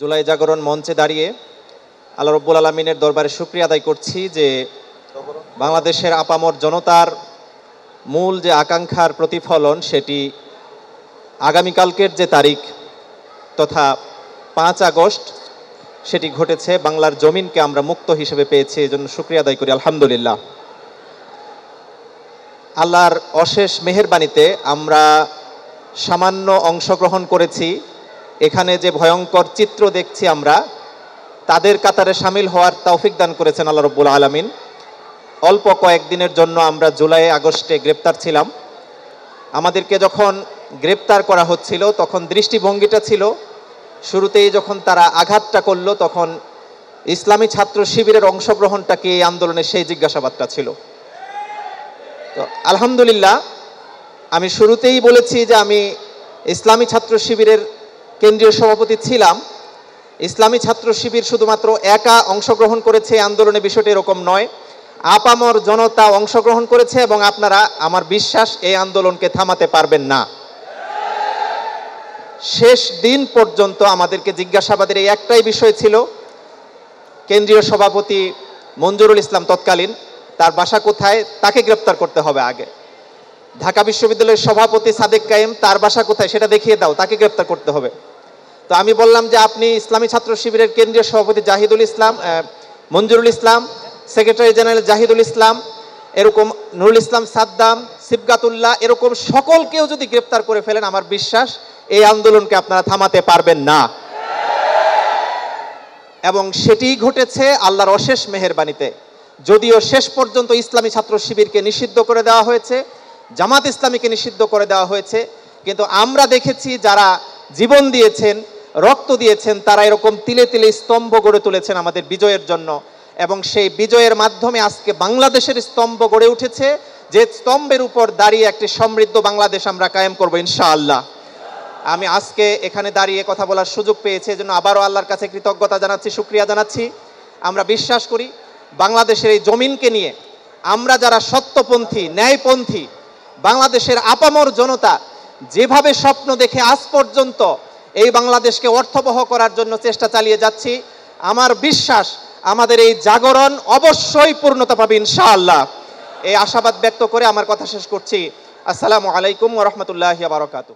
জুলাই জাগরণ মঞ্চে দাঁড়িয়ে আল্লাহ রব্বুল আলমিনের দরবারে শুকরিয়া আদায় করছি যে বাংলাদেশের আপামর জনতার মূল যে আকাঙ্ক্ষার প্রতিফলন সেটি আগামীকালকের যে তারিখ তথা 5 আগস্ট সেটি ঘটেছে। বাংলার জমিনকে আমরা মুক্ত হিসেবে পেয়েছি, এজন্য শুকরিয়া আদায় করি আলহামদুলিল্লাহ। আল্লাহর অশেষ মেহেরবানিতে আমরা সামান্য অংশগ্রহণ করেছি। এখানে যে ভয়ঙ্কর চিত্র দেখছি আমরা, তাদের কাতারে সামিল হওয়ার তৌফিক দান করেছেন আল্লাহ রব্বুল আলামিন। অল্প কয়েকদিনের জন্য আমরা জুলাই আগস্টে গ্রেপ্তার ছিলাম। আমাদেরকে যখন গ্রেপ্তার করা হচ্ছিল তখন দৃষ্টিভঙ্গিটা ছিল, শুরুতেই যখন তারা আঘাতটা করলো তখন ইসলামী ছাত্র শিবিরের অংশগ্রহণটাকে এই আন্দোলনে সেই জিজ্ঞাসাবাদটা ছিল। তো আলহামদুলিল্লাহ, আমি শুরুতেই বলেছি যে আমি ইসলামী ছাত্র শিবিরের কেন্দ্রীয় সভাপতি ছিলাম। ইসলামী ছাত্র শিবির শুধুমাত্র একা অংশগ্রহণ করেছে এই আন্দোলনে, বিষয়টি এরকম নয়। আপামর জনতা অংশগ্রহণ করেছে এবং আপনারা, আমার বিশ্বাস, এই আন্দোলনকে থামাতে পারবেন না। শেষ দিন পর্যন্ত আমাদেরকে জিজ্ঞাসাবাদের এই একটাই বিষয় ছিল, কেন্দ্রীয় সভাপতি মঞ্জুরুল ইসলাম তৎকালীন, তার বাসা কোথায়, তাকে গ্রেপ্তার করতে হবে আগে। ঢাকা বিশ্ববিদ্যালয়ের সভাপতি সাদেক কায়েম, তার বাসা কোথায় সেটা দেখিয়ে দাও, তাকে গ্রেপ্তার করতে হবে। তো আমি বললাম যে আপনি ইসলামী ছাত্র শিবিরের কেন্দ্রীয় সভাপতি জাহিদুল ইসলাম, মঞ্জুরুল ইসলাম, সেক্রেটারি জেনারেল জাহিদুল ইসলাম, এরকম নুরুল ইসলাম সাদ্দাম, সিবগাতুল্লাহ, এরকম সকলকেও যদি গ্রেপ্তার করে ফেলেন, আমার বিশ্বাস এই আন্দোলনকে আপনারা থামাতে পারবেন না। এবং সেটিই ঘটেছে আল্লাহর অশেষ মেহেরবানিতে। যদিও শেষ পর্যন্ত ইসলামী ছাত্র শিবিরকে নিষিদ্ধ করে দেওয়া হয়েছে, জামাত ইসলামীকে নিষিদ্ধ করে দেওয়া হয়েছে, কিন্তু আমরা দেখেছি যারা জীবন দিয়েছেন, রক্ত দিয়েছেন, তারা এরকম তিলে তিলে স্তম্ভ গড়ে তুলেছেন আমাদের বিজয়ের জন্য। এবং সেই বিজয়ের মাধ্যমে আজকে বাংলাদেশের স্তম্ভ গড়ে উঠেছে, যে স্তম্ভের উপর দাঁড়িয়ে একটি সমৃদ্ধ বাংলাদেশ আমরা কায়েম করব ইনশাআল্লাহ। আমি আজকে এখানে দাঁড়িয়ে কথা বলার সুযোগ পেয়েছি, এজন্য আবারও আল্লাহর কাছে কৃতজ্ঞতা জানাচ্ছি, শুকরিয়া জানাচ্ছি। আমরা বিশ্বাস করি বাংলাদেশের এই জমিনকে নিয়ে আমরা যারা সত্যপন্থী, ন্যায়পন্থী, বাংলাদেশের আপামর জনতা যেভাবে স্বপ্ন দেখে আজ পর্যন্ত এই বাংলাদেশকে অর্থবহ করার জন্য চেষ্টা চালিয়ে যাচ্ছি, আমার বিশ্বাস আমাদের এই জাগরণ অবশ্যই পূর্ণতা পাবে ইনশাআল্লাহ। এই আশাবাদ ব্যক্ত করে আমার কথা শেষ করছি। আসসালামু আলাইকুম ওয়া রাহমাতুল্লাহি ওয়া বারাকাতুহু।